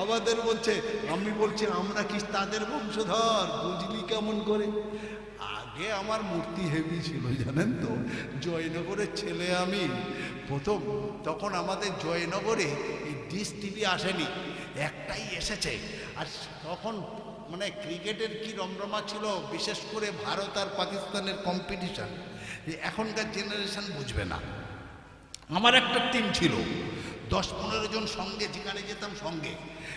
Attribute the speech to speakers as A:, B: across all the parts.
A: আমাদের বলছে, আমি বলছি আমরা কি তাদের বংশধর, বুঝলি কেমন করে? আগে আমার মূর্তি হেভি ছিল জানেন তো, জয়নগরের ছেলে আমি প্রথম। তখন আমাদের জয়নগরে এই ডিশ টিভি আসেনি, একটাই এসেছে। আর তখন মানে ক্রিকেটের কি রমরমা ছিল, বিশেষ করে ভারত আর পাকিস্তানের কম্পিটিশন, এখনকার জেনারেশন বুঝবে না। আমার একটা টিম ছিল 10-15 জন সঙ্গে, যেখানে যেতাম সঙ্গে।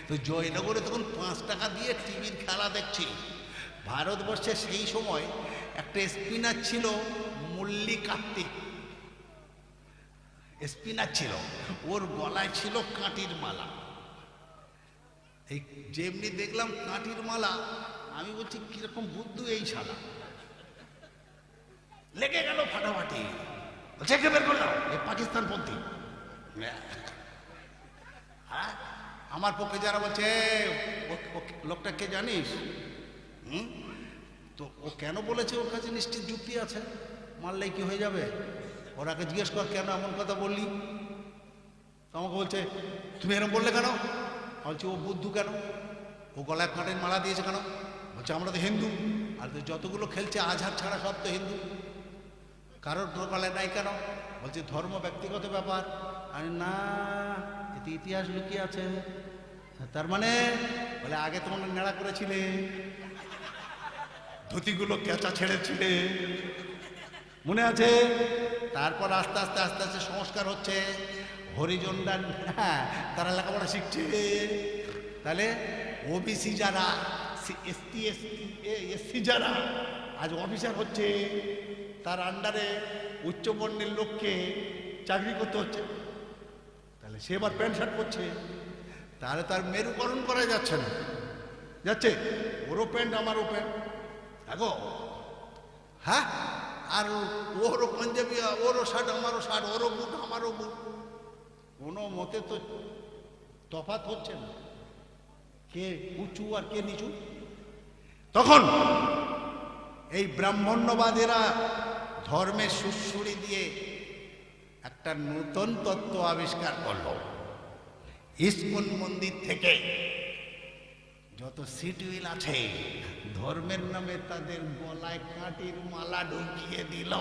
A: তো জয়নগরে তখন 5 টাকা দিয়ে টিভির খেলা দেখছি। ভারতবর্ষে সেই সময় একটা স্পিনার ছিল মল্লি কার্তিক, স্পিনার ছিল, ওর গলায় ছিল কাঁটির মালা। এই যেমনি দেখলাম কাঁটির মালা, আমি বলছি কিরকম বুদ্ধু এই শালা, লেগে গেল ফাটাফাটি। বলছে কে বের করে দাও, এই পাকিস্তান পন্থী। হ্যাঁ, আমার পক্ষে যারা বলছে লোকটা কে জানিস, তো ও কেন বলেছে, ওর কাছে নিশ্চিত যুক্তি আছে, মারলেই কি হয়ে যাবে? ওরাকে জিজ্ঞেস কর কেন এমন কথা বললি। তো আমাকে বলছে তুমি এরকম বললে কেন? বলছি ও বুদ্ধু কেন, ও গলায় কাঁটের মালা দিয়েছে কেন? বলছে আমরা তো হিন্দু, আর তো যতগুলো খেলছে আজহার ছাড়া সব তো হিন্দু, কারোর গলায় নাই কেন? বলছে ধর্ম ব্যক্তিগত ব্যাপার। আরে না, এতে ইতিহাস লুকিয়ে আছে। তার মানে বলে আগে তোমরা নেড়া করেছিলে, ধুতিগুলো কেঁচা ছেড়েছিলে, মনে আছে? তারপর আস্তে আস্তে আস্তে আস্তে সংস্কার হচ্ছে, হরিজনরা তারা লেখাপড়া শিখছে। তাহলে ওবিসি যারা, এসসি যারা আজ অফিসার হচ্ছে, তার আন্ডারে উচ্চবর্ণের লোককে চাকরি করতে হচ্ছে। তাহলে সে এবার প্যান্ট শার্ট পরছে, তাহলে তার মেরুকরণ করা যাচ্ছে না, যাচ্ছে ওরও প্যান্ট আমারও প্যান্ট, দেখো। হ্যাঁ, আর ওরও পাঞ্জাবি, ওরও শার্ট আমারও শার্ট, ওরও বুট আমারও বুট, কোনো মতে তো তফাৎ হচ্ছে না, কে উঁচু আর কে নিচু। তখন এই ব্রাহ্মণ্যবাদীরা ধর্মের সুড়সুড়ি দিয়ে একটা নতুন তত্ত্ব আবিষ্কার করল। ইস্কন মন্দির থেকে যত সিটুইল আছে, ধর্মের নামে তাদের গলায় কাঁটির মালা ঢুকিয়ে দিল।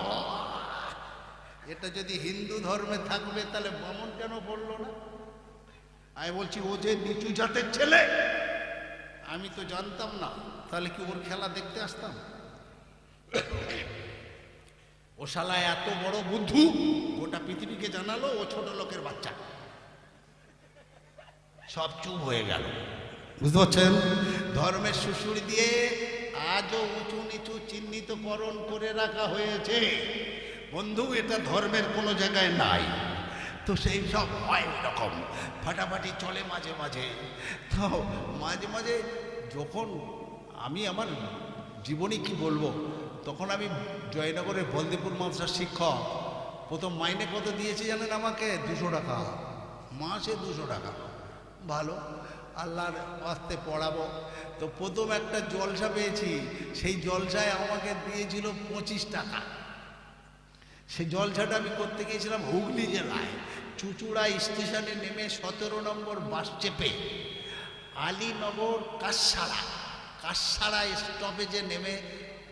A: এটা যদি হিন্দু ধর্মে থাকবে তাহলে বামন কেন বললো না? আমি বলছি ও যে নিচু জাতের ছেলে, আমি তো জানতাম না, তাহলে কি ওর খেলা দেখতে আসতাম? ও শালা এত বড় বুদ্ধু, গোটা পৃথিবীকে জানালো ও ছোট লোকের বাচ্চা। সব চুপ হয়ে গেল, বুঝতে পারছেন? ধর্মের সুশুড়ি দিয়ে আজও উঁচু নিচু চিহ্নিতকরণ করে রাখা হয়েছে। বন্ধু, এটা ধর্মের কোনো জায়গায় নাই। তো সেই সব হয় এরকম ফাটাফাটি চলে মাঝে মাঝে। তো মাঝে মাঝে যখন আমি আমার জীবনে কি বলবো, তখন আমি জয়নগরের বলদেপুর মাদ্রাসার শিক্ষক। প্রথম মাইনে কত দিয়েছে জানেন আমাকে? 200 টাকা মাসে, 200 টাকা। ভালো, আল্লাহর আস্তে পড়াবো। তো প্রথম একটা জলসা পেয়েছি, সেই জলসায় আমাকে দিয়েছিল 25 টাকা। সেই জলসাটা আমি করতে গিয়েছিলাম হুগলি জেলায়, চুঁচুড়া স্টেশনে নেমে 17 নম্বর বাস চেপে আলীনগর কাছাড়া স্টপেজে নেমে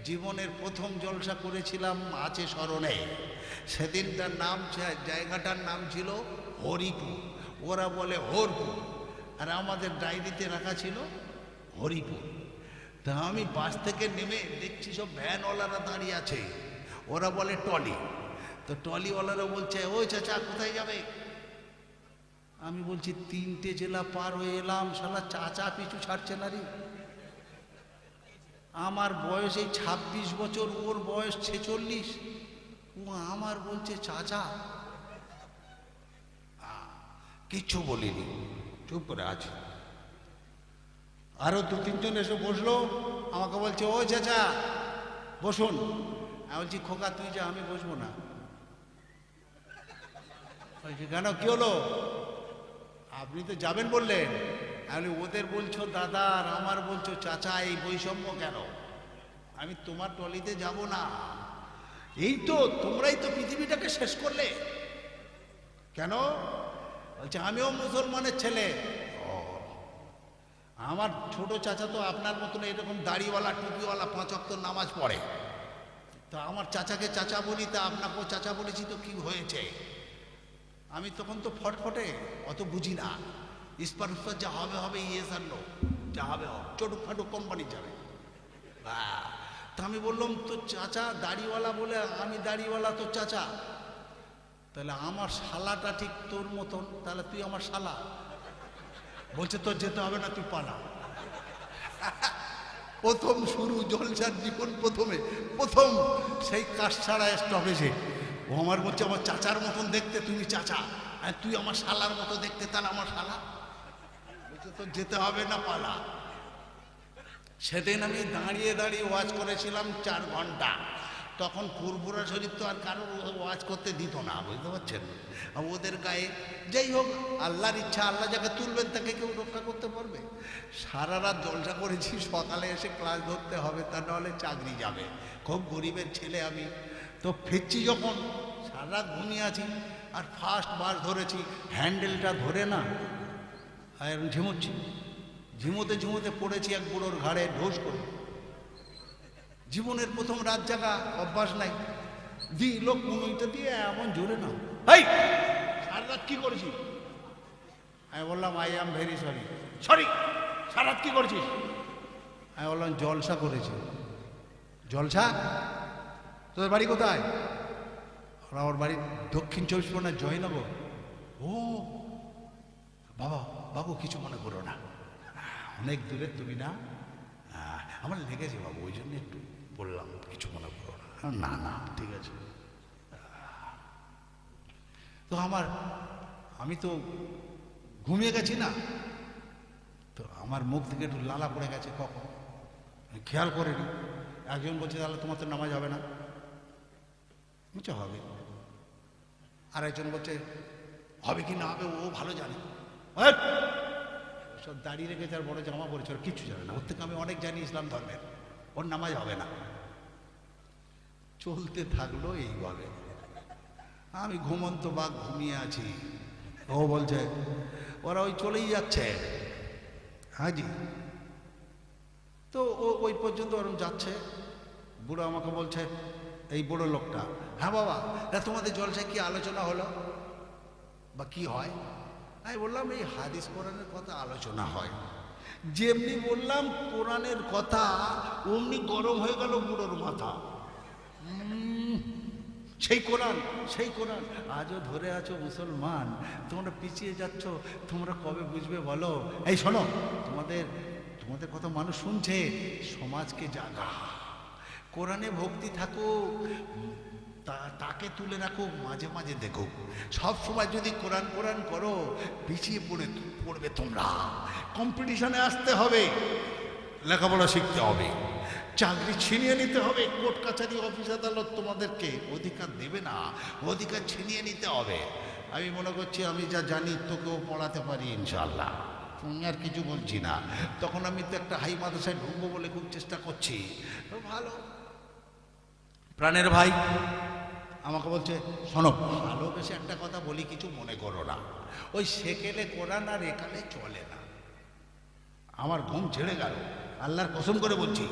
A: জীবনের প্রথম জলসা করেছিলাম, আছে স্মরণে। সেদিনটার নাম, জায়গাটার নাম ছিল হরিপুর, ওরা বলে হরপুর, আর আমাদের ডায়েরিতে রাখা ছিল হরিপুর। তা আমি বাস থেকে নেমে দেখছি সব ভ্যানওয়ালারা দাঁড়িয়ে আছে, ওরা বলে টলি। তো টলিওয়ালারা বলছে ওই চাচা কোথায় যাবে? আমি বলছি 3টে জেলা পার হয়ে এলাম, শালা চাচা পিছু ছাড়ছে না রে। আমার বয়স এই 26 বছর, ওর বয়স 46, ও আমার বলছে চাচা। কিচ্ছু বলিনি, চুপ করে আছি। আরো 2-3 জন এসে বসলো, আমাকে বলছে ওই চাচা বসুন। আমি বলছি খোকা তুই যা, আমি বসবো না। কেন, কি হলো? আপনি তো যাবেন বললেন। আমি ওদের বলছো দাদা আর আমার বলছো চাচা, এই বৈষম্য কেন? আমি তোমার টলিতে যাব না। এই তো তোমরাই তো পৃথিবীটাকে শেষ করলে। কেন? বলছে আমিও মুসলমানের ছেলে। আমার ছোট চাচা তো আপনার মতন এরকম দাড়িওয়ালা টুপিওয়ালা 5 ওয়াক্ত নামাজ পড়ে। তা আমার চাচাকে চাচা বলি, তা আপনাকেও চাচা বলেছি তো কি হয়েছে? আমি তখন তো ফটফটে, অত বুঝি না। ইস্পার উস্পার যা হবে হবে, ইয়েস আর নো, যা হবে হবে, চটুক ফাটুক কোম্পানি যাবে। তা আমি বললাম তো চাচা দাড়িওয়ালা বলে, আমি দাড়িওয়ালা তো চাচা, তাহলে আমার শালাটা ঠিক তোর মতন, তাহলে তুই আমার শালা। বলছে তোর যেতে হবে না, তুই পালা। প্রথম শুরু জলসার জীবন, প্রথম সেই কাঠছাড়া স্টপেজে ও আমার বলছে আমার চাচার মতন দেখতে, তুমি চাচা, আর তুই আমার শালার মতো দেখতে, তাহলে আমার শালা। বলছে তোর যেতে হবে না, পালা। সেদিন আমি দাঁড়িয়ে দাঁড়িয়ে ওয়াজ করেছিলাম 4 ঘন্টা। তখন ফুরফুরা শরীফ তো আর কারোর ওয়াজ করতে দিত না, বুঝতে পারছেন? ওদের গায়ে যাই হোক, আল্লাহর ইচ্ছা, আল্লাহ যাকে তুলবেন তাকে কেউ রক্ষা করতে পারবে? সারা রাত জলসা করেছি, সকালে এসে ক্লাস ধরতে হবে, তা নাহলে চাকরি যাবে। খুব গরিবের ছেলে আমি। তো ফিরছি যখন, সারা রাত ঘুমিয়ে আছি, আর ফার্স্ট বাস ধরেছি, হ্যান্ডেলটা ধরে না, আর ঝিমুচ্ছি, ঝিমোতে পড়েছি এক বুড়োর ঘাড়ে ঢোস করে। জীবনের প্রথম রাত জাগা, অভ্যাস নাই, দিল কুনুইটা দিয়ে এমন জোরে না। এই সারা রাত কি করেছিস? আমি বললাম আই এম ভেরি সরি। সারা রাত কি করেছিস? আমি বললাম জলসা করেছি। জলসা? তোদের বাড়ি কোথায়? আমার বাড়ি দক্ষিণ 24 পরগনা, জয়নগর। ও বাবু কিছু মনে করো না, অনেক দূরে তুমি না, আমার লেগেছে বাবু, ওই জন্য একটু বললাম, কিছু মনে করো না। না ঠিক আছে। তো আমি তো ঘুমিয়ে গেছি না, তো আমার মুখ থেকে একটু লালা পড়ে গেছে, কখন আমি খেয়াল করিনি। একজন বলছে তাহলে তোমার তো নামাজ হবে না। বলছে হবে। আর একজন বলছে হবে কি না হবে ও ভালো জানে, সব দাঁড়িয়ে রেখেছে আর বড় জামা পড়েছে, ওর কিচ্ছু জানে না। ওর থেকে আমি অনেক জানি ইসলাম ধর্মের, ওর নামাজ হবে না। চলতে থাকলো এইভাবে। আমি ঘুমন্ত বাঘ ঘুমিয়ে আছি, ও বলছে ওরা ওই চলেই যাচ্ছে। হ্যাঁ জি। তো ওই পর্যন্ত ওরম যাচ্ছে। বুড়ো আমাকে বলছে, এই বুড়ো লোকটা, হ্যাঁ বাবা তোমাদের জলসায় কি আলোচনা হলো বা কি হয়? আমি বললাম এই হাদিস কোরআনের কথা আলোচনা হয়। যেমনি বললাম কোরআনের কথা, অমনি গরম হয়ে গেল বুড়োর মাথা। সেই কোরআন আজও ধরে আছো মুসলমান, তোমরা পিছিয়ে যাচ্ছ, তোমরা কবে বুঝবে বলো? এই শোনো, তোমাদের কথা মানুষ শুনছে, সমাজকে জাগা, কোরআনে ভক্তি থাকুক, তাকে তুলে রাখো, মাঝে মাঝে দেখো। সব সময় যদি কোরআন করো, পিছিয়ে পড়বে তোমরা। কম্পিটিশনে আসতে হবে, লেখাপড়া শিখতে হবে, চাকরি ছিনিয়ে নিতে হবে। কোর্ট কাছারি অফিস আদালত তোমাদেরকে অধিকার দেবে না, অধিকার ছিনিয়ে নিতে হবে। আমি মনে করছি আমি যা জানি তোকেও পড়াতে পারি ইনশাআল্লাহ, তুমি আর কিছু বলছি না। তখন আমি তো একটা হাই মাদ্রাসায় ঢুকবো বলে খুব চেষ্টা করছি। ভালো প্রাণের ভাই আমাকে বলছে, শোনো ভালোবেসে একটা কথা বলি, কিছু মনে করো না, ওই সেকেলে কোরআন আর একালে চলে না। আমার ঘুম ছেড়ে গেল, আল্লাহর কসম করে বলছি।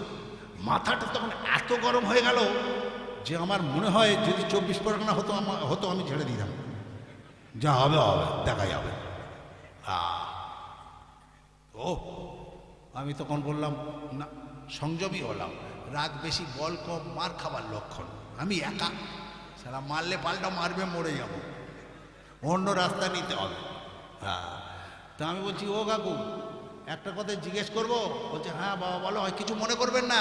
A: মাথাটা তখন এত গরম হয়ে গেল যে আমার মনে হয় যদি 24 পরগনা হতো আমি ছেড়ে দিতাম, যা হবে দেখা যাবে। আমি তখন বললাম না, সংযমী হলাম। রাগ বেশি, বল কম, মার খাবার লক্ষণ। আমি একা, সারা মারলে পাল্টা মারবে, মরে যাব, অন্য রাস্তা নিতে হবে। তা আমি বলছি, ও কাকু একটা কথা জিজ্ঞেস করবো? বলছে হ্যাঁ বাবা বলো। কিছু মনে করবেন না?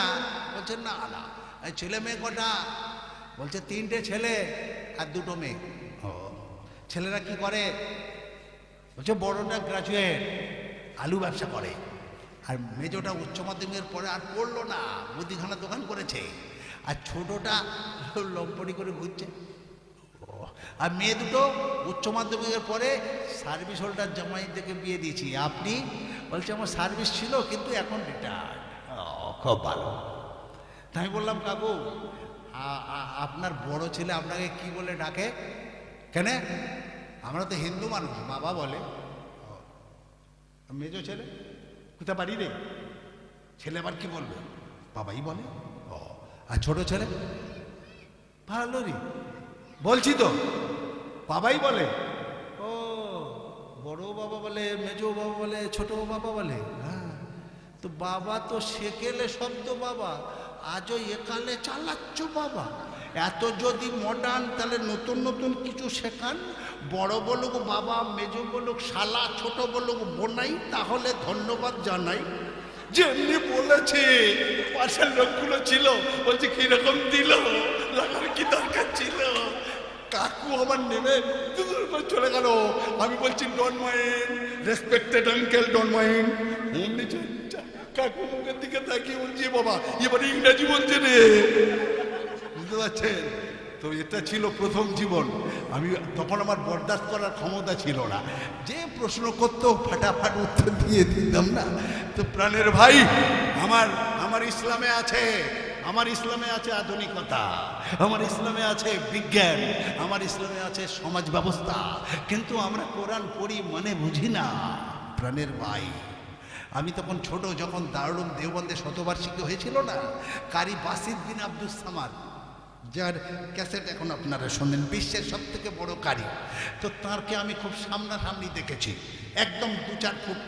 A: বলছে না না। ছেলে মেয়ে কটা? বলছে 3টে ছেলে আর 2টো মেয়ে। ও ছেলেরা কি করে? বলছে বড়টা গ্রাজুয়েট, আলু ব্যবসা করে, আর মেজোটা উচ্চ মাধ্যমিকের পরে আর পড়লো না, মুদিখানা দোকান করেছে, আর ছোটটা লম্পটি করে ঘুরছে। আর মেয়ে দুটো উচ্চ মাধ্যমিকের পরে সার্ভিস হোল্ডার জামাই থেকে বিয়ে দিয়েছি। আপনি? বলছে আমার সার্ভিস ছিল কিন্তু এখন রিটায়ার্ড। খুব ভালো। তাই বললাম কাকু আপনার বড় ছেলে আপনাকে কি বলে ডাকে? কেন? আমরা তো হিন্দু মানুষ, বাবা বলে। মেজো ছেলে? কোথায় বাড়ি রে? ছেলে আবার কি বলবে? বাবাই বলে। ও, আর ছোট ছেলে? ভালো রে, বলছি তো বাবাই বলে। ও, বড় বাবা বলে, মেজো বাবা বলে, ছোট বাবা বলে। হ্যাঁ, তো বাবা তো সেকেলে শব্দ বাবা, আজও একালে চালাচ্ছ বাবা। এত যদি মডার্ন, তাহলে নতুন নতুন কিছু শেখান। বড় বলুক বাবা, মেজো বলুক শালা, ছোট বলুক বোনাই, তাহলে ধন্যবাদ জানাই। যেমনি বলেছে পাশের লোকগুলো ছিল, বলছে কিরকম দিল, লাগার কি দরকার ছিল। কাকু আমার নেমে চলে গেল। আমি বলছি don't mind, respected uncle, don't mind. অমনি কাকু মুখের দিকে তাকিয়ে বলছি বাবা এবারে ইংরাজি বলছে রে। বুঝতে পারছেন তো? এটা ছিল প্রথম জীবন। আমি তখন আমার বরদাস্ত করার ক্ষমতা ছিল না। যে প্রশ্ন করতো ফাটাফাট উত্তর দিয়ে দিতাম না। তো প্রাণের ভাই, আমার ইসলামে আছে, আমার ইসলামে আছে আধুনিকতা, আমার ইসলামে আছে বিজ্ঞান, আমার ইসলামে আছে সমাজ ব্যবস্থা, কিন্তু আমরা কোরআন পড়ি মানে বুঝি না। প্রাণের ভাই, আমি তখন ছোট, যখন দারুল দেওবন্দে শতবার্ষিকী হয়েছিল না, কারি বাসির বিন আব্দুস সামাদ, যার ক্যাসেট এখন আপনারা শোনেন, বিশ্বের সব থেকে বড় কারি, তো তাঁরকে আমি খুব সামনাসামনি দেখেছি, একদম 2-4 ফুট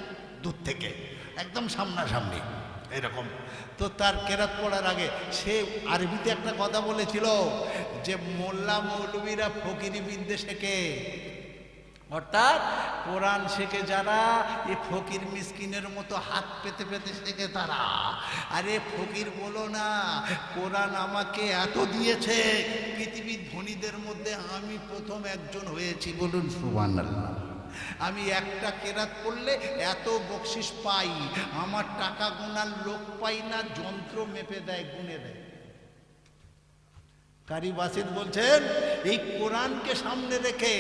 A: দূর থেকে, একদম সামনাসামনি এরকম। তো তার কেরাত পড়ার আগে সে আরবিতে একটা কথা বলেছিল যে মোল্লা মৌলবীরা ফকিরি বিদ্যে শেখে, অর্থাৎ কোরআন শেখে যারা, এ ফকির মিসকিনের মতো হাত পেতে পেতে শেখে তারা। আরে ফকির বলো না, কোরআন আমাকে এত দিয়েছে, পৃথিবীর ধনীদের মধ্যে আমি প্রথম একজন হয়েছি, বলুন সুবহানাল্লাহ। আমি একটা কেরাত পড়লে এত বকশিস পাই, আমার টাকা গোনার লোক পাই না, যন্ত্র মেপে দেয়, গুনে দেয়। কারি বাসিদ বলছেন এই কোরআনকে সামনে রেখে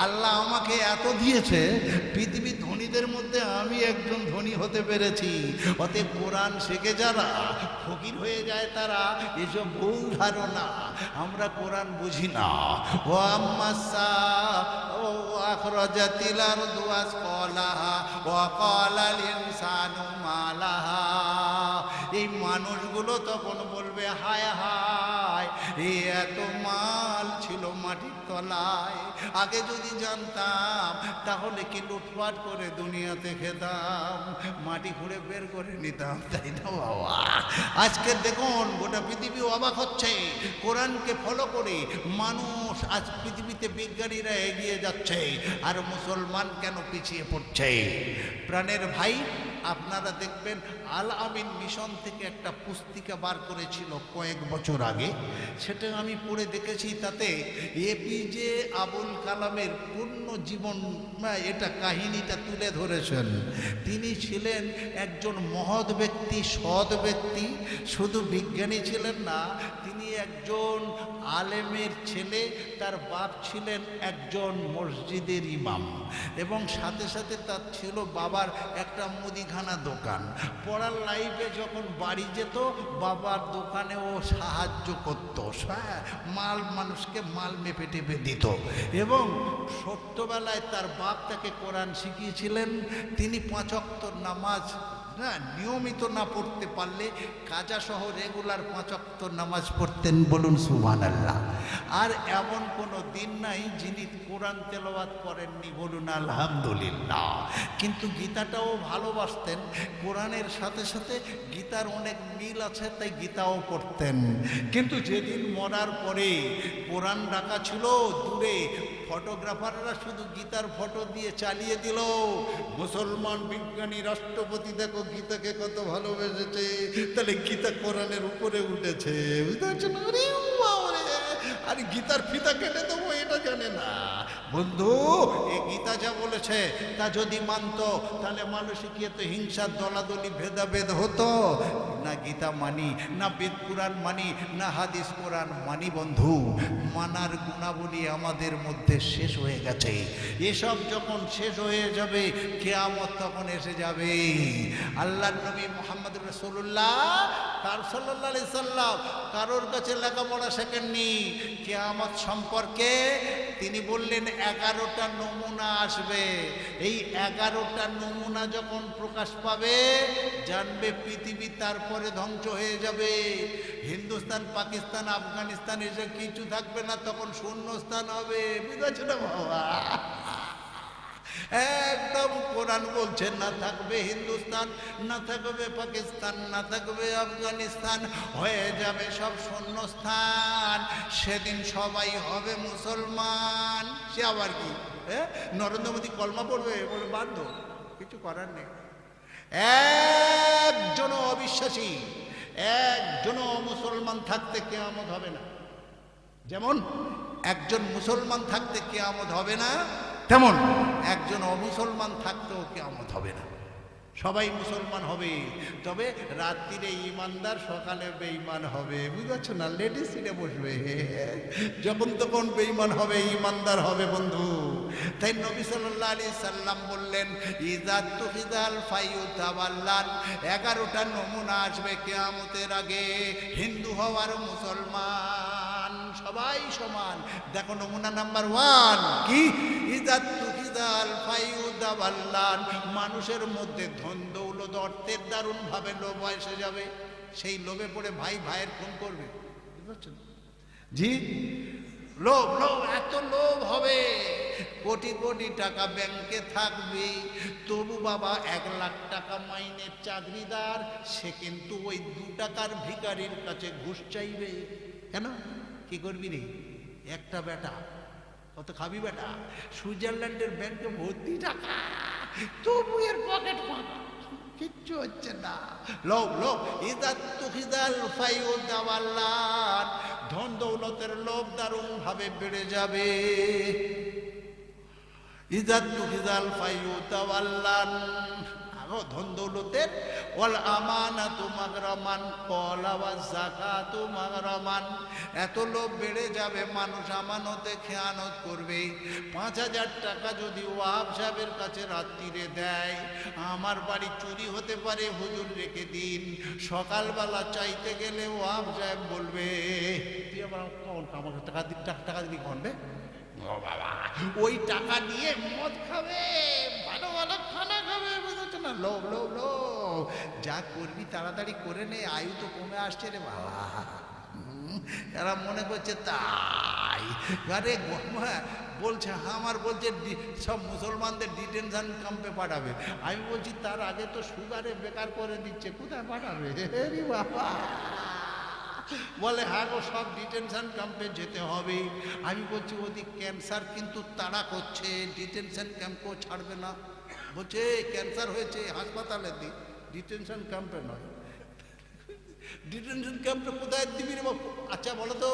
A: আল্লাহ আমাকে এত দিয়েছে, পৃথিবীর ধনীদের মধ্যে আমি একজন ধনী হতে পেরেছি। অতএব কোরআন শেখে যারা ফকির হয়ে যায় তারা, এসব ভুল ধারণা। আমরা কোরআন বুঝি না। ও আম্মাসা ও আখরাজাতিল আরদু আসকালাহা ওয়া ক্বালাল ইনসানু মালাহা। এই মানুষগুলো তখন বলবে হায় হায়, এত মাল ছিল মাটির তলায়, আগে যদি জানতাম তাহলে কি লুটপাট করে দুনিয়াতে খেতাম, মাটি খুঁড়ে বের করে নিতাম, তাই না বাবা? আজকে দেখুন গোটা পৃথিবী অবাক হচ্ছে, কোরআনকে ফলো করে মানুষ আজ পৃথিবীতে বিজ্ঞানীরা এগিয়ে যাচ্ছে, আর মুসলমান কেন পিছিয়ে পড়ছে? প্রাণের ভাই, আপনারা দেখবেন আল আমিন মিশন থেকে একটা পুস্তিকা বার করেছিল কয়েক বছর আগে, সেটা আমি পড়ে দেখেছি। তাতে এপিজে আবুল কালামের পূর্ণ জীবন এটা কাহিনীটা তুলে ধরেছেন। তিনি ছিলেন একজন মহৎ ব্যক্তি, সৎ ব্যক্তি, শুধু বিজ্ঞানী ছিলেন না, তিনি একজন আলেমের ছেলে। তার বাপ ছিলেন একজন মসজিদের ইমাম, এবং সাথে সাথে তার ছিল বাবার একটা মুদিখানা দোকান। পড়ার লাইফে যখন বাড়ি যেত, বাবার দোকানে ও সাহায্য করত, মাল মানুষকে মাল মেপে টেপে দিত। এবং ছোট্টবেলায় তার বাপ তাকে কোরআন শিখিয়েছিলেন। তিনি 5 ওয়াক্ত নামাজ নিয়মিত না পড়তে পারলে কাজা সহ রেগুলার 5 ওয়াক্ত নামাজ পড়তেন, বলুন সুবহানাল্লাহ। আর এমন কোনো দিন নাই যিনি কোরআন তেলাওয়াত করেননি, বলুন আলহামদুলিল্লাহ। কিন্তু গীতাটাও ভালোবাসতেন, কোরআনের সাথে সাথে গীতার অনেক মিল আছে, তাই গীতাও পড়তেন। কিন্তু যেদিন মরার পরে কোরআন রাখা ছিল দূরে, ফটোগ্রাফাররা শুধু গীতার ফটো দিয়ে চালিয়ে দিল। মুসলমান বিজ্ঞানী রাষ্ট্রপতি দেখো গীতাকে কত ভালোবেসেছে, তাহলে গীতা কোরআনের উপরে উঠেছে, বুঝতে পারছেন? আর গীতার ফিতা কেটে দেবো এটা জানে না। বন্ধু, এই গীতা যা বলেছে তা যদি মানত, তাহলে মানুষে কি এত হিংসার দলাদলি ভেদাভেদ হতো না? গীতা মানি না, বেদ পুরাণ মানি না, হাদিস কোরআন মানি। বন্ধু, মানার গুণাবলী আমাদের মধ্যে শেষ হয়ে গেছে। এসব যখন শেষ হয়ে যাবে, কিয়ামত তখন এসে যাবে। আল্লাহর নবী মুহাম্মদ রাসূলুল্লাহ সাল্লাল্লাহু আলাইহি সাল্লাম কারোর কাছে লেখাপড়া শেখেননি,
B: কিয়ামত সম্পর্কে তিনি বললেন 11টা নমুনা আসবে। এই 11টা নমুনা যখন প্রকাশ পাবে জানবে পৃথিবী তারপরে ধ্বংস হয়ে যাবে। হিন্দুস্তান, পাকিস্তান, আফগানিস্তান এসব কিছু থাকবে না, তখন শূন্যস্থান হবে। বুঝতে না বাবা? একদম কোরআন বলছে না থাকবে হিন্দুস্তান, না থাকবে পাকিস্তান, না থাকবে আফগানিস্তান, হয়ে যাবে সব শূন্যস্থান। সেদিন সবাই হবে মুসলমান। সে আবার কি নরেন্দ্র মোদী কলমা পড়বে বলে বাধ্য, কিছু করার নেই। একজনও অবিশ্বাসী, একজনও মুসলমান থাকতে কিয়ামত হবে না। যেমন একজন মুসলমান থাকতে কিয়ামত হবে না, তেমন একজন অমুসলমান থাকতেও কিয়ামত হবে না। সবাই মুসলমান হবে, তবে রাত্রিরে ইমানদার, সকালে বেঈমান হবে। বুঝতে না? লেডিস সিটে বসবে, যখন তখন বেঈমান হবে, ইমানদার হবে বন্ধু। তাই নবী সাল্লাল্লাহু আলাইহি সাল্লাম বললেন, ইযা তুখিদাল ফায়ুতাওয়াল্লান, 11টা নমুনা আসবে কিয়ামতের আগে। হিন্দু হওয়ার মুসলমান সবাই সমান। দেখো নমুনা নাম্বার 1 কি? ইযা তুখিদাল ফায়ুতাওয়াল্লান, মানুষের মধ্যে ধন দৌলত অর্থের দারুণ ভাবে লোভ এসে যাবে। সেই লোভে পড়ে ভাই ভাইয়ের খুন করবে। বুঝতে পারছেন? জি, লোভ, লোভ, এত লোভ হবে। কোটি কোটি টাকা ব্যাংকে থাকবে, তবু বাবা 1 লাখ টাকা মাইনের চাকরিদার, সে কিন্তু ওই 2 টাকার ভিখারির কাছে ঘুষ চাইবে। কেন? কি করবি রে? একটা বেটা, কত খাবি বেটা? সুইজারল্যান্ডের ব্যাংকে ভর্তি টাকা, তবু এর পকেট ফাঁকা, কিচ্ছু হচ্ছে না। লোভ, লোভ। ইযা তুখিদাল ফায়ুতাওয়াল্লান, ধন দৌলতের লোভ দারুণ ভাবে বেড়ে যাবে। ইযা তুখিদাল ফায়ুতাওয়াল্লান, ধন দৌলতের। ওয়াল আমানাতু মাগরামান, ক্বালা ওয়াজ যাকাতু মাগরামান, এত লোভ বেড়ে যাবে মানুষ আমানতে খেয়ানত করবে। 5000 টাকা যদি ওয়াহাব সাহেবের কাছে রাত্রিরে দেয়, আমার বাড়ি চুরি হতে পারে, হুজুর রেখে দিন। সকালবেলা চাইতে গেলে ওয়াহাব সাহেব বলবে, তুই আবার আমার টাকা দিলি কনবে? ও বাবা, ওই টাকা নিয়ে মদ খাবে, ভালো ভালো খানা খাবে। বুঝতে না? লোভ, লোভ, লোভ। যা করবি তাড়াতাড়ি করে নে, আয়ু তো কমে আসছে রে বাবা। এরা মনে করছে তাই। আরে বলছে আমার, বলছে সব মুসলমানদের ডিটেনশন ক্যাম্পে পাঠাবে। আমি বলছি তার আগে তো সুগারে বেকার করে দিচ্ছে, কোথায় পাঠাবে রে বাবা? বলে হ্যাঁ গো, সব ডিটেনশন ক্যাম্পে যেতে হবে। আমি বলছি ওদিক ক্যান্সার কিন্তু তাড়া করছে, ডিটেনশন ক্যাম্পও ছাড়বে না। বলছে ক্যান্সার হয়েছে হাসপাতালে দি, ডিটেনশন ক্যাম্পে নয়। ডিটেনশন ক্যাম্পে কোথায় দিবি রে বাবু? আচ্ছা বলো তো,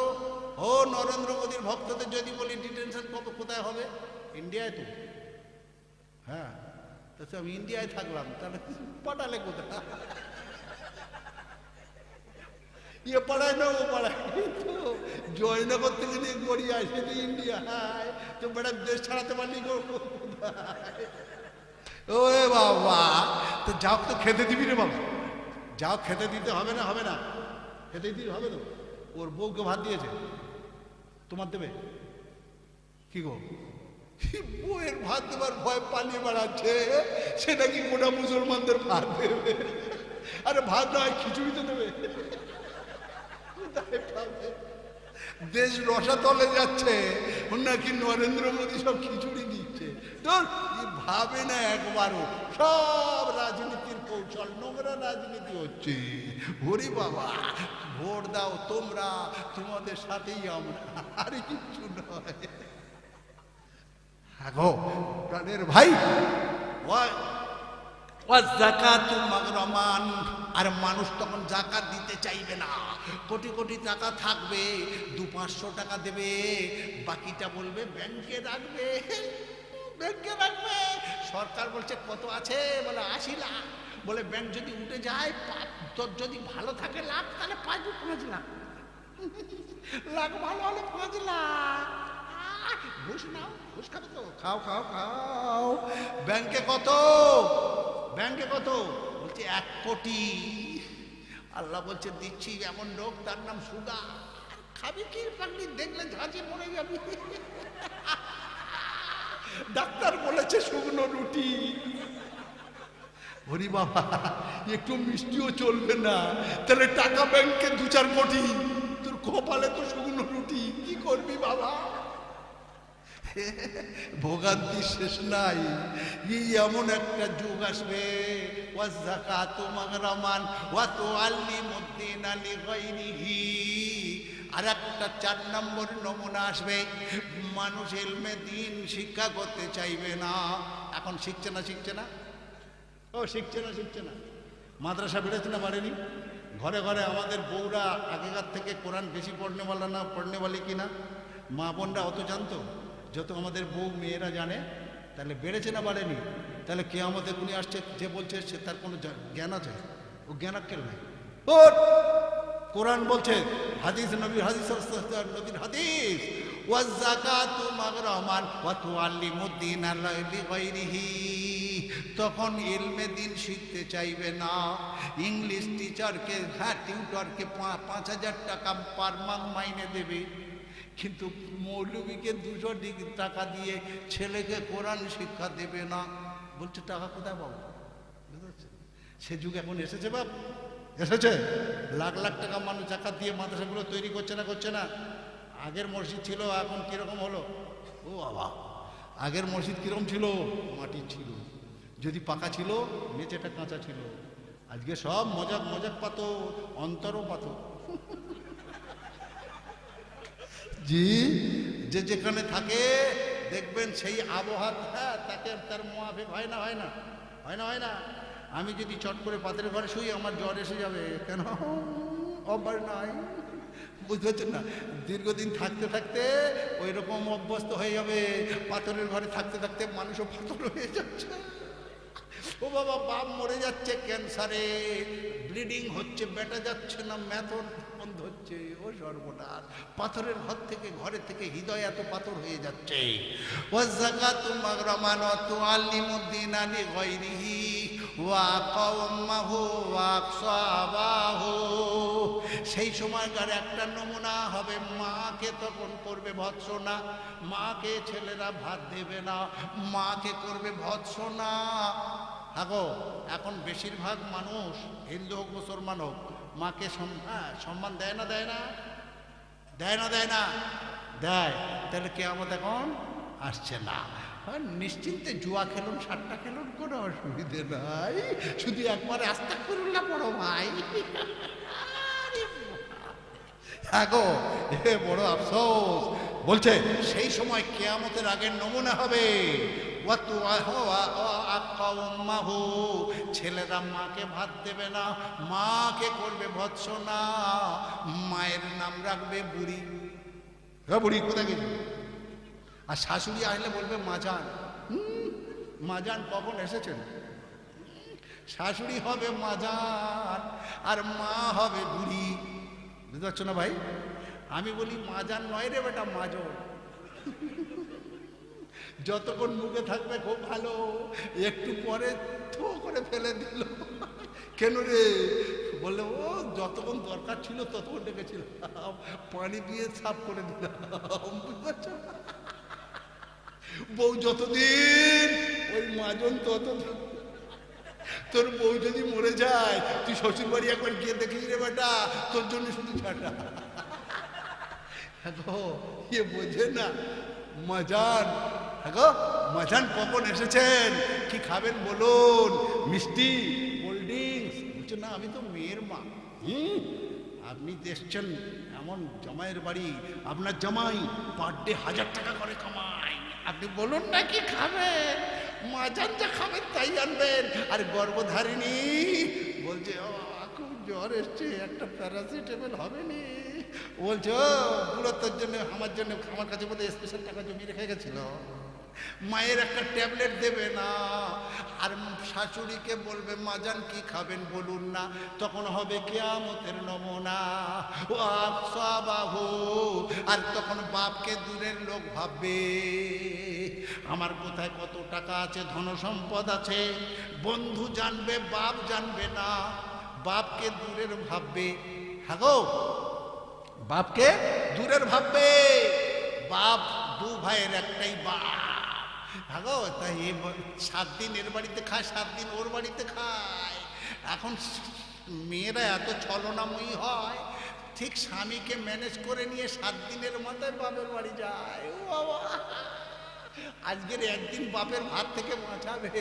B: ও নরেন্দ্র মোদীর ভক্তদের যদি বলি ডিটেনশন ক্যাম্প কোথায় হবে? ইন্ডিয়ায় তো। হ্যাঁ, তো আমি ইন্ডিয়ায় থাকলাম, তাহলে পাঠালে কোথায়? ইয়ে পাড়ায় না ও পাড়ায়, তো জয়নগর থেকে নিয়ে গড়িয়ে আসে তো ইন্ডিয়া। তো বেটা দেশ ছাড়াতে পারলি ও বাবা। তো যাও, তো খেতে দিবি রে বাবা, যাও খেতে দিতে হবে না? হবে না, খেতে দিতে হবে তো। ওর বউকে ভাত দিয়েছে, তোমার দেবে কি গো? বউয়ের ভাত দেবার ভয় পালিয়ে বেড়াচ্ছে, সেটা কি গোটা মুসলমানদের ভাত দেবে? আরে ভাত নয়, খিচুড়ি তো দেবে। দেশ রসাতলে যাচ্ছে, নাকি নরেন্দ্র মোদী সব খিচুড়ি দিচ্ছে। ভাবে না একবারও, সব রাজনীতির কৌশল, নোংরা রাজনীতি হচ্ছে। হরি বাবা, ভোট দাও তোমরা, তোমাদের সাথেই আমরা, আরে কিচ্ছু নয়। গো প্রাণের ভাই, যাকাতু মাগরামান, আর মানুষ তখন জাকাত দিতে চাইবে না। কোটি কোটি টাকা থাকবে, 200-500 টাকা দেবে, বাকিটা বলবে ব্যাংকে রাখবে, ব্যাংকে রাখবে। সরকার বলছে কত আছে? বলে 80 লাখ। বলে ব্যাংক যদি উঠে যায়, তোর যদি ভালো থাকে লাখ, তাহলে 5 লাখ, লাখ ভালো হলে 5 লাখ। ঘুষ নাও, ঘুষ খাবে তো, খাও খাও খাও। ব্যাংকে কত? ব্যাংকে কত? বলছে 1 কোটি। আল্লাহ বলছে দিচ্ছি, এমন রোগ তার নাম সুগার, খাবি কি পাগলি, দেখলে ঝাঁঝে পড়ে যাবি। ডাক্তার বলেছে শুকনো রুটি।
A: হরি বাবা, একটু মিষ্টিও চলবে না? তাহলে টাকা ব্যাংকে 2-4 কোটি, তোর কপালে তো শুকনো রুটি, কি করবি বাবা? ভোগান্তি শেষ নাই। এই এমন একটা যুগ আসবে, ওয়াযাকাতু মাগরামান ওয়া তুআল্লিমুদ্দিন লিগাইরিহি। আর একটা 4 নম্বর নমুনা আসবে, মানুষ ইলমে দিন শিক্ষা করতে চাইবে না। এখন শিখছে না? শিখছে না। মাদ্রাসা বেড়েছে না বাড়েনি? ঘরে ঘরে আমাদের বউরা আগেকার থেকে কোরআন বেশি পড়নেওয়ালি কিনা মা বোনরা অত জানতো যত আমাদের বউ মেয়েরা জানে। তাহলে বেড়েছে না বাড়েনি? তাহলে কে আমাদের গুণে আসছে, যে বলছে সে তার কোনো জ্ঞান আছে? ও জ্ঞান আক্কেল নাই। ওর কোরআন বলছে, হাদিস নবীর হাদিস, নবীর হাদিস, ওয়াযাকাতু মাগরামান ওয়া তুআল্লিমুদ্দিন লিগাইরিহি। তখন ইলমে দিন শিখতে চাইবে না। ইংলিশ টিচারকে, টিউটরকে 5,000 টাকা পার মান্থ মাইনে দেবে, কিন্তু মৌলবীকে 200 টাকা দিয়ে ছেলেকে কোরআন শিক্ষা দেবে না। বলছে টাকা কোথায় পাবো? সে যুগ এখন এসেছে বাপ, এসেছে। লাখ লাখ টাকা মানুষ জাকাত দিয়ে মাদ্রাসাগুলো তৈরি করছে না? আগের মসজিদ ছিল, এখন কিরকম হলো? ও বাবা, আগের মসজিদ কিরকম ছিল? মাটির ছিল, যদি পাকা ছিল নিচেটা কাঁচা ছিল। আজকে সব মজাক পাথর, অন্তরও পাথর। জি, যে যেখানে থাকে দেখবেন সেই আবহাওয়া তাকে তার মোয়াফেক হয় না। আমি যদি চট করে পাথরের ঘরে শুই, আমার জ্বর এসে যাবে। কেন? অভ্যাস নাই, বুঝতে পারছেন না? দীর্ঘদিন থাকতে থাকতে ওই রকম অভ্যস্ত হয়ে যাবে। পাথরের ঘরে থাকতে থাকতে মানুষও পাথর হয়ে যাচ্ছে। ও বাবা, বাপ মরে যাচ্ছে ক্যান্সারে, ব্লিডিং হচ্ছে, বেটা যাচ্ছে না, ম্যাথর বন্ধ হচ্ছে। ও সর্বনাশ, পাথরের ঘরে থেকে হৃদয় এত পাথর হয়ে যাচ্ছে। ওয়াযাকাতু মাগরামান ওয়া তুআল্লিমুদ্দিন লিগাইরিহি ওয়া কওমাহু ওয়া আকসাবাহু। সেই সময়কার একটা নমুনা হবে, মাকে তখন করবে ভৎসনা। মাকে ছেলেরা ভাত দেবে না, মাকে করবে ভৎসনা। আগো এখন বেশিরভাগ মানুষ, হিন্দু হোক মুসলমান হোক, মাকে সম্মান দেয় না? দেয়। তাহলে কিয়ামত এখন আসছে না। নিশ্চিন্তে জুয়া খেলুন, সাট্টা খেলুন, কোনো অসুবিধে নাই। শুধু একবার আস্তাগফিরুল্লাহ পড়ো ভাই। আগো এ বড় আফসোস। বলছে সেই সময় কিয়ামতের আগের নমুনা হবে, ছেলেরা মাকে ভাত দেবে না, মাকে করবে ভৎসনা। মায়ের নাম রাখবে বুড়ি। বুড়ি কোথায় গেছে? আর শাশুড়ি আসলে বলবে মাজান। মাজান কখন এসেছেন? শাশুড়ি হবে মাজান আর মা হবে বুড়ি। বুঝতে পারছো না ভাই? আমি বলি মাজান নয় রে বেটা, মাজন। যতক্ষণ মুখে থাকবে খুব ভালো, একটু পরে থো করে ফেলে দিল। কেন রে? বললে ও যতক্ষণ দরকার ছিল ততক্ষণ ডেকেছিল, পানি দিয়ে সাফ করে দিলাম। বুঝতে পারছো? বউ যতদিন ওই মাজন ততদিন। তোর বউ যদি মরে যায়, তুই শ্বশুর বাড়ি একবার গিয়ে দেখিস রে বেটা, তোর জন্য শুধু ছাটা। ইয়ে বোঝে না মাজান। মাজান কখন এসেছেন? কি খাবেন বলুন? মিষ্টি, কোল্ড ড্রিঙ্কস? বলছে না, আমি তো মেয়ের মা। আপনি এসছেন এমন জামাইয়ের বাড়ি, আপনার জামাই পার ডে 1000 টাকা করে কামায়। আপনি বলুন না কি খাবেন? মাজান যা খাবেন তাই আনবেন। আর গর্ভধারিণী বলছে খুব জ্বর এসছে, একটা প্যারাসিটামল হবে নি। বলছে পুরো তোর জন্য, আমার কাছে বোধ স্পেশাল টাকা জমিয়ে রেখে গেছিল। মায়ের একটা ট্যাবলেট দেবে না। আর শাশুড়িকে বলবে মাজান কি খাবেন বলুন না। তখন হবে কিয়ামতের নমুনা। আর তখন বাপকে দূরের লোক ভাববে, আমার কোথায় কত টাকা আছে, ধন সম্পদ আছে। বন্ধু জানবে, বাপ জানবে না। বাপকে দূরের ভাববে। হ্যাঁ গো,
B: বাপকে দূরের ভাববে। বাপ দু ভাইয়ের একটাই বাপ। আগো তাই 7 দিন এর বাড়িতে খায়, 7 দিন ওর বাড়িতে খায়। এখন মেয়েরা এত ছলনাময়ী হয়, ঠিক স্বামীকে ম্যানেজ করে নিয়ে 7 দিনের মাথায় বাপের বাড়ি যায়। ও বাবা, আজকের একদিন বাপের ভাত থেকে বাঁচাবে,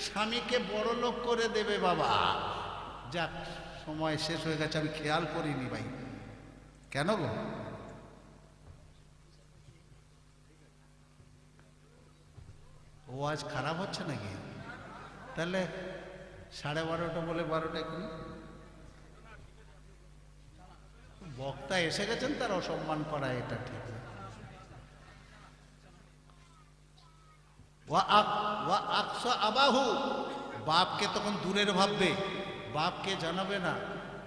B: স্বামীকে বড় লোক করে দেবে বাবা। যাক, সময় শেষ হয়ে গেছে, আমি খেয়াল করিনি ভাই। কেন গো? ও আজ খারাপ হচ্ছে নাকি? তাহলে 12:30 বলে 12টা কি? বক্তা এসে গেছেন, তার অসম্মান করা এটা ঠিক না। আবাহু, বাপকে তখন দূরের ভাববে, বাপকে জানাবে না।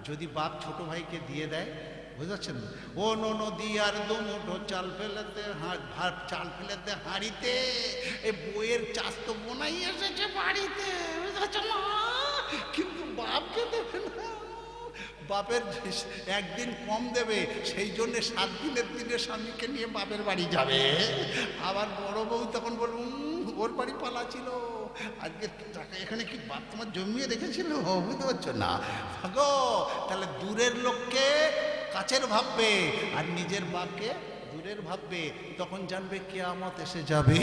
B: যদি বাপ ছোট ভাইকে দিয়ে দেয়, বুঝাচ্ছেন, ও নদী আর দুমুঠো চাল ফেলেতে চাল ফেলেতে হাঁড়িতে, এই বইয়ের চাষ তো বোনাই এসেছে বাড়িতে, বুঝাচ্ছেন না, কিন্তু বাপকে দেবে না। বাপের একদিন কম দেবে, সেই জন্য 7 দিনের দিনে স্বামীকে নিয়ে বাপের বাড়ি যাবে। আবার বড় বউ তখন বলব, ওর বাড়ি পালা ছিল, আজকে টাকা এখানে কি বাপ তোমার জমিয়ে রেখেছিল, বুঝতে পারছো না গো? তাহলে দূরের লোককে কাছের ভাববে, আর নিজের বাপকে দূরের ভাববে। তখন জানবে কিয়ামত এসে যাবে।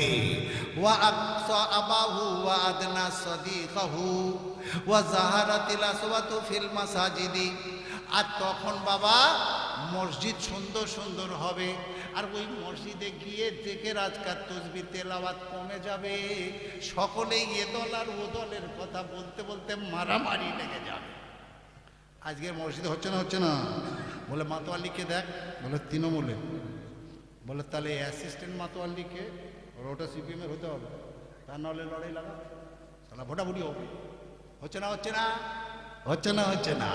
B: ওয়া আকসা আবাহু ওয়া আদনা সাদিকাহু ওয়া জাহারাতিল আসওয়াতু ফিল মাসাজিদি। আর তখন বাবা মসজিদ সুন্দর সুন্দর হবে, আর ওই মসজিদে গিয়ে দেখে রাজকার তসবিহ তেলাওয়াত কমে যাবে। সকলেই এ দল আর ও দলের কথা বলতে বলতে মারামারি লেগে যাবে। আজকের মসজিদে হচ্ছে না, হচ্ছে না, বলে মাতোয়াল্লিকে দেখ, বলে তৃণমূলে, বলে তাহলে অ্যাসিস্ট্যান্ট মাতোয়াল্লিকে, ওটা সিপিএমের হতে হবে, তা নাহলে লড়াই লাগা, তাহলে ভোটাভুটি হবে। হচ্ছে না, হচ্ছে না, হচ্ছে না, হচ্ছে না।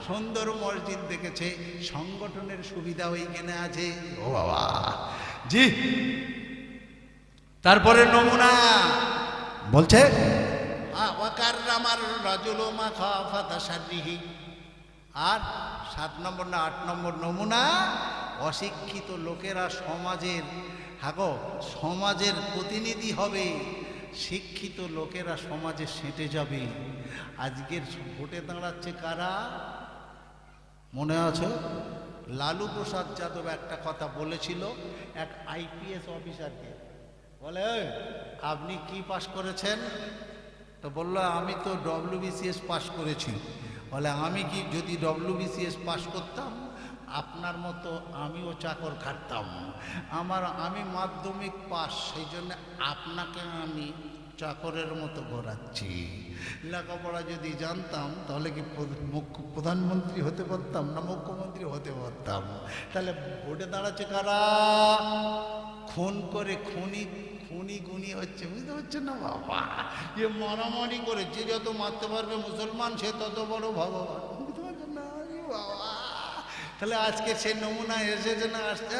B: সুন্দর মসজিদ দেখেছে, সংগঠনের সুবিধা ওইখানে আছে। ও বাবা জি। তারপরে নমুনা বলছে, আর 7 নম্বর না 8 নম্বর নমুনা, অশিক্ষিত লোকেরা সমাজের, হাগো সমাজের প্রতিনিধি হবে, শিক্ষিত লোকেরা সমাজে সেঁটে যাবে। আজকের ভোটে দাঁড়াচ্ছে কারা মনে আছে? লালু প্রসাদ যাদব একটা কথা বলেছিল এক আইপিএস অফিসারকে, বলে আপনি কি পাশ করেছেন? তো বলল আমি তো ডব্লিউবিসিএস পাশ করেছি। বলে আমি কি যদি ডব্লিউবিসিএস পাশ করতাম আপনার মতো আমিও চাকর খাটতাম, আমি মাধ্যমিক পাস, সেই জন্য আপনাকে আমি চাকরের মতো ঘোরাচ্ছি। লেখাপড়া যদি জানতাম তাহলে কি প্রধানমন্ত্রী হতে পারতাম না মুখ্যমন্ত্রী হতে পারতাম? তাহলে ভোটে দাঁড়াচ্ছে কারা? খুন করে খুনি গুনি হচ্ছে, বুঝতে পারছেন না বাবা? যে মারামারি করে, যে যত মারতে পারবে মুসলমান সে তত বড় ভগবান, বুঝতে পারছেন না বাবা? তাহলে আজকে সেই নমুনা এসেছে না, আসছে,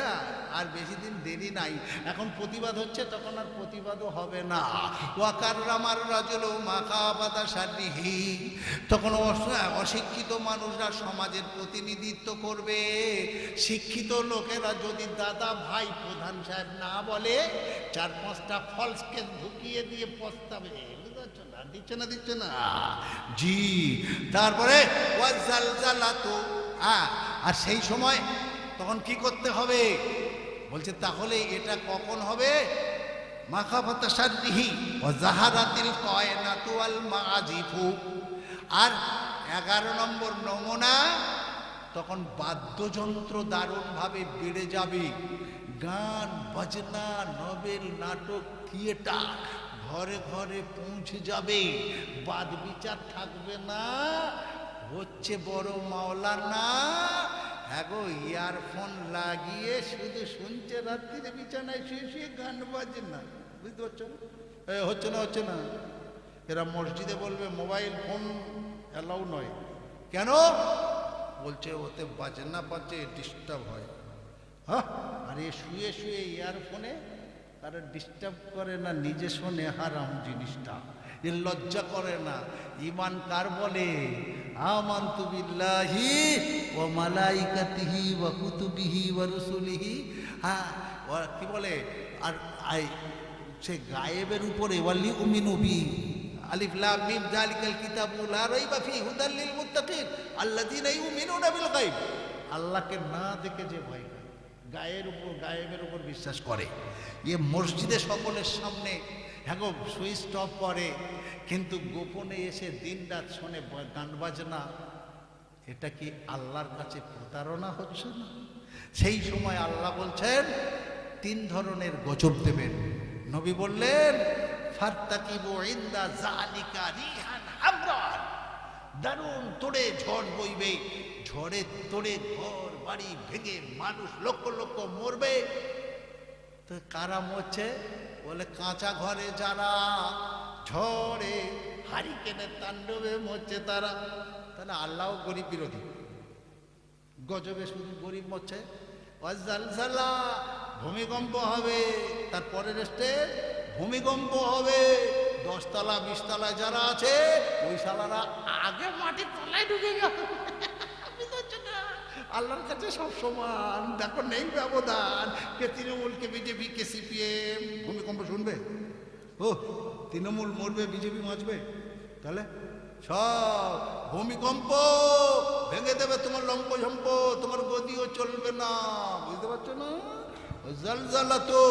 B: আর বেশি দিন দেরি নাই। এখন প্রতিবাদ হচ্ছে, তখন আর প্রতিবাদও হবে না। ওয়াকাররামার রাজুল মাকাবাদা শাররিহি, তখন অশিক্ষিত মানুষরা সমাজের প্রতিনিধিত্ব করবে। শিক্ষিত লোকেরা যদি দাদা ভাই প্রধান সাহেব না বলে, 4-5টা ফলস কেস ঢুকিয়ে দিয়ে পস্তাবে। দিচ্ছে না, দিচ্ছে না জি। তারপরে ওয়াজালজালাতু, আর সেই সময় তখন কি করতে হবে বলছে, তাহলে এটা কখন হবে? মাখাফাতা শাররিহি ওয়া জাহারাতিল কায়নাতু ওয়াল মাআজিফু। আর 11 নম্বর নমুনা, তখন বাদ্যযন্ত্র দারুণভাবে বেড়ে যাবে। গান বাজনা, নভেল, নাটক, থিয়েটার ঘরে ঘরে পৌঁছে যাবে। বাদ বিচার থাকবে না, হচ্ছে বড় মাওলানা, হ্যাঁ গো ইয়ারফোন লাগিয়ে শুধু শুনছে, রাত্রিরে বিছানায় শুয়ে শুয়ে গান বাজে না, বুঝতে পারছো? হচ্ছে না, হচ্ছে না। এরা মসজিদে বলবে মোবাইল ফোন অ্যালাউ নয়। কেন? বলছে ওতে বাজনা বাজে, ডিস্টার্ব হয়। হ্যাঁ, আর এ শুয়ে শুয়ে ইয়ারফোনে তারা ডিস্টার্ব করে না, নিজে শোনে হারাম জিনিসটা, এর লজ্জা করে না। ইমান কার বলে? আমানতু বিল্লাহি ওয়া মালাইকাতিহি ওয়া কুতুবিহি ওয়া রুসুলিহি। হ্যাঁ, কি বলে, আর সে গায়েবের উপরে ওয়ালি উমিনু বি আলিফ লাম মিম যালিকাল কিতাবু লা রাইবা ফিহি হুদাল লিল মুত্তাকিন আল্লাযীনা ইউমিনুনা বিল গায়ব। আল্লাহকে না দেখে যে ভয় করে, গায়েবের উপর বিশ্বাস করে, এ মসজিদে সকলের সামনে হ্যাঁ সুইচ অফ করে, কিন্তু গোপনে এসে দিনরাত শোনে গান বাজনা। এটা কি আল্লাহর কাছে প্রতারণা হচ্ছে না? সেই সময় আল্লাহ বলছেন 3 ধরনের গজব দেবেন। নবী বললেন ফাত্তাকিবু ইনদা যালিকা রিহান আমরান, দারুণ তোড়ে ঝড় বইবে, ঝড়ে তোড়ে ঘর বাড়ি ভেঙে মানুষ লক্ষ লক্ষ মরবে। তো কারা মরছে? বলে কাঁচা ঘরে যারা ঝড়ে হারিকেনের তাণ্ডবে মরছে তারা। তাহলে আল্লাহও গরিব বিরোধী, গজবে শুধু গরিব মরছে। ওয়াজালজালা, ভূমিকম্প হবে, তারপরের স্টেজ ভূমিকম্প হবে। 10 তলা 20 তলায় যারা আছে ওই শালারা আগে মাটির তলায় ঢুকে গেল। আল্লাহর কাছে সব সমান, দেখো নেই ব্যবধান। কে তৃণমূল, কে বিজেপি, কে সিপিএম। ভূমিকম্প শুনবে? ও তৃণমূল মরবে, বিজেপি বাঁচবে? তাহলে সব ভূমিকম্প ভেঙে দেবে তোমার লম্পঝম্প, তোমার গদিও চলবে না। বুঝতে পারছো না? জালজালা তো।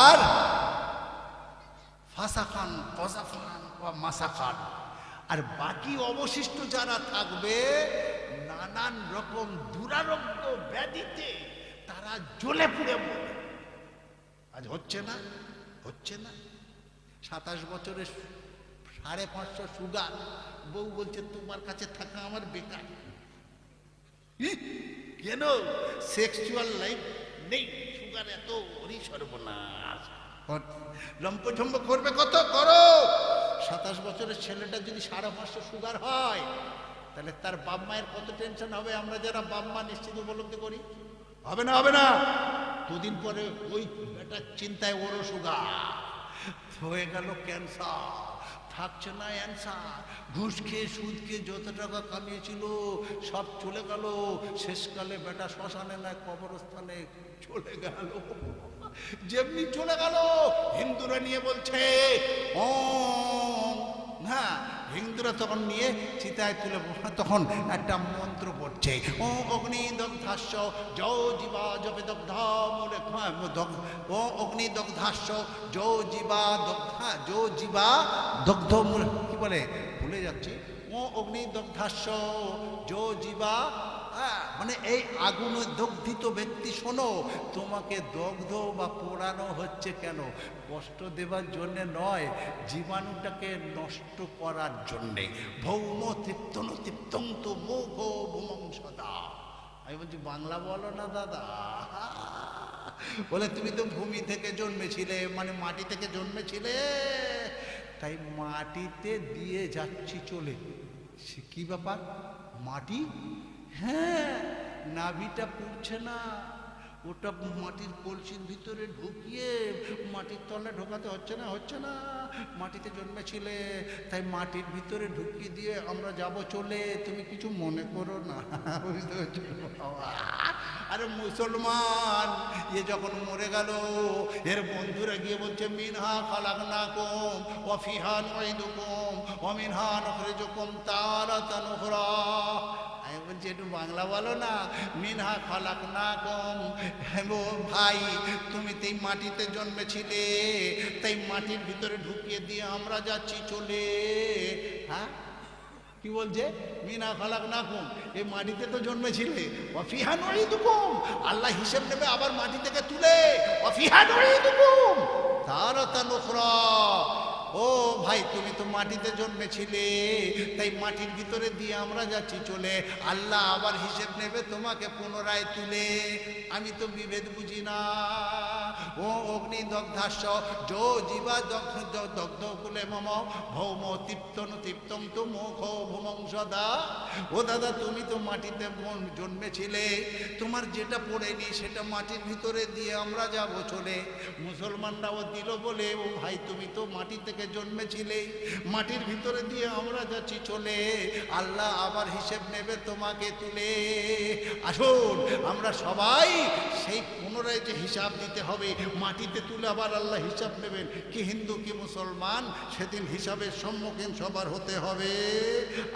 B: আর ফাসাখান কজাফান বা মাসাখান, আর বাকি অবশিষ্ট যারা থাকবে নানান রকম দুরারোগ্য ব্যাধিতে তারা জ্বলে পুড়ে মরবে। আজ হচ্ছে না? হচ্ছে না? 27 বছরের 550 সুগার, বউ বলছে তোমার কাছে থাকা আমার বেকার। কেন? সেক্সুয়াল লাইফ নেই, সুগার এত সর্বনাশ। লম্পঝম্প করবে কত করো। 27 বছরের ছেলেটা যদি 550 সুগার হয়, তাহলে তার বাপ মায়ের কত টেনশন হবে। আমরা যারা বাপ মা নিশ্চিত উপলব্ধি করি। হবে না? হবে না? 2 দিন পরে ওই বেটার চিন্তায় ওরও সুগার হয়ে গেল, ক্যান্সার, থাকছে না অ্যান্সার। ঘুষ খেয়ে সুদ খেয়ে যত টাকা কামিয়েছিল সব চলে গেল। শেষকালে বেটা শ্মশানে না কবরস্থানে চলে গেল। যেমনি চলে গেল, হিন্দুরা নিয়ে বলছে ও হ্যাঁ, হিন্দুরা তখন নিয়ে চিতায় তুলে তখন একটা মন্ত্র পড়ছে, ও অগ্নি দগ্ধাস্য যৌ জীবা জপে দগ্ধ মূলে, ও অগ্নি দগ্ধাস্য যৌ জীবা দগ্ধা যৌ জীবা দগ্ধ মূলে, কি বলে ভুলে যাচ্ছি। ও অগ্নি দগ্ধাস্য যৌ জীবা, মানে এই আগুনে দগ্ধিত ব্যক্তি, শোনো, তোমাকে দগ্ধ বা পোড়ানো হচ্ছে কেন? কষ্ট দেবার জন্যে নয়, জীবাণুটাকে নষ্ট করার জন্যে। ভৌম তৃপ্তন তৃপ্তন্ত মোঘ ভূমং সদা। আমি বলছি বাংলা বলো না দাদা। বলে তুমি তো ভূমি থেকে জন্মেছিলে, মানে মাটি থেকে জন্মেছিলে, তাই মাটিতে দিয়ে যাচ্ছি চলে। সে কি ব্যাপার? মাটি, হ্যাঁ, নাভিটা পুড়ছে না, ওটা মাটির কলসির ভিতরে ঢুকিয়ে মাটির তলে ঢোকাতে হচ্ছে না। হচ্ছে না? মাটিতে জন্মেছিলে, তাই মাটির ভিতরে ঢুকিয়ে দিয়ে আমরা যাব চলে। তুমি কিছু মনে করো না। বুঝতে পারছো? আরে মুসলমান, এ যখন মরে গেল, এর বন্ধুরা গিয়ে বলছে মিনহা খালাকনাকুম ওয়া ফিহা নুঈদুকুম ওয়া মিনহা নুখরিজুকুম তারাতান উখরা। আমি বলছি একটু বাংলা বলো না। মিনহা খালাকনাকুম, হ্যাঁ ভাই, তুমি তো এই মাটিতে জন্মেছিলে, তাই মাটির ভিতরে ঢুকিয়ে দিয়ে আমরা যাচ্ছি চলে। হ্যাঁ, কি বলছে? মিনা খালাকনাকুম, এই মাটিতে তো জন্মেছিলে, ওয়া ফিহা নুঈদুকুম, আল্লাহ হিসেব নেবে আবার মাটি থেকে তুলে, ওয়া ফিহা নুঈদুকুম তারাতান উখরা। ও ভাই, তুমি তো মাটিতে জন্মেছিলে, তাই মাটির ভিতরে দিয়ে আমরা যাচ্ছি চলে, আল্লাহ আবার হিসেব নেবে তোমাকে পুনরায় তুলে। আমি তো বিভেদ বুঝি না। ও অগ্নিদগ্ধাস্য যো জীবা দগ্ধ কুলে মম ভৌম তৃপ্তন তৃপ্তম তো মুখ ভূমংসদা। ও দাদা, তুমি তো মাটিতে জন্মেছিলে, তোমার যেটা পড়েনি সেটা মাটির ভিতরে দিয়ে আমরা যাব চলে। মুসলমানরাও দিল বলে, ও ভাই তুমি তো মাটি থেকে জন্মেছিলে, মাটির ভিতরে দিয়ে আমরা যাচ্ছি চলে, আল্লাহ আবার হিসেব নেবে তোমাকে তুলে। আসুন আমরা সবাই সেই পুনরায় যে হিসাব দিতে হবে, মাটিতে তুলে আবার আল্লাহ হিসাব নেবেন। কি হিন্দু কি মুসলমান, সেদিন হিসাবের সম্মুখীন সবার হতে হবে।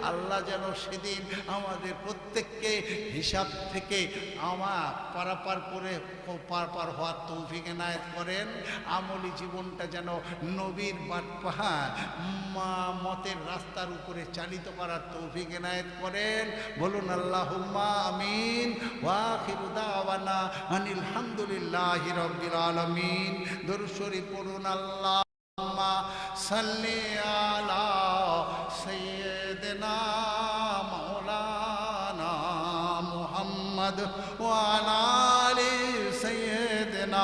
B: আল্লাহ যেন সেদিন আমাদের প্রত্যেককে হিসাব থেকে আমার পারাপার করে পার হওয়ার তৌফিক এনায়েত করেন। আমলি জীবনটা যেন নবীর বাটপাহাড় মতের রাস্তার উপরে চালিত করার তৌফিক এনায়েত করেন। বলুন আল্লাহুম্মা আমিন। ওয়া আখিরু দাওয়ানা আনিল হামদুলিল্লাহি রাব্বিল আলামিন। দরুদ শরীফ পড়ুন। আল্লাহুম্মা সাল্লি আলা সাইয়্যিদিনা মাওলানা মুহাম্মদ ওয়া আলা আলি সাইয়্যিদিনা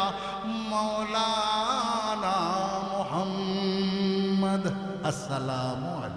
B: মাওলানা মুহাম্মদ। আসসালামু আলাইকুম।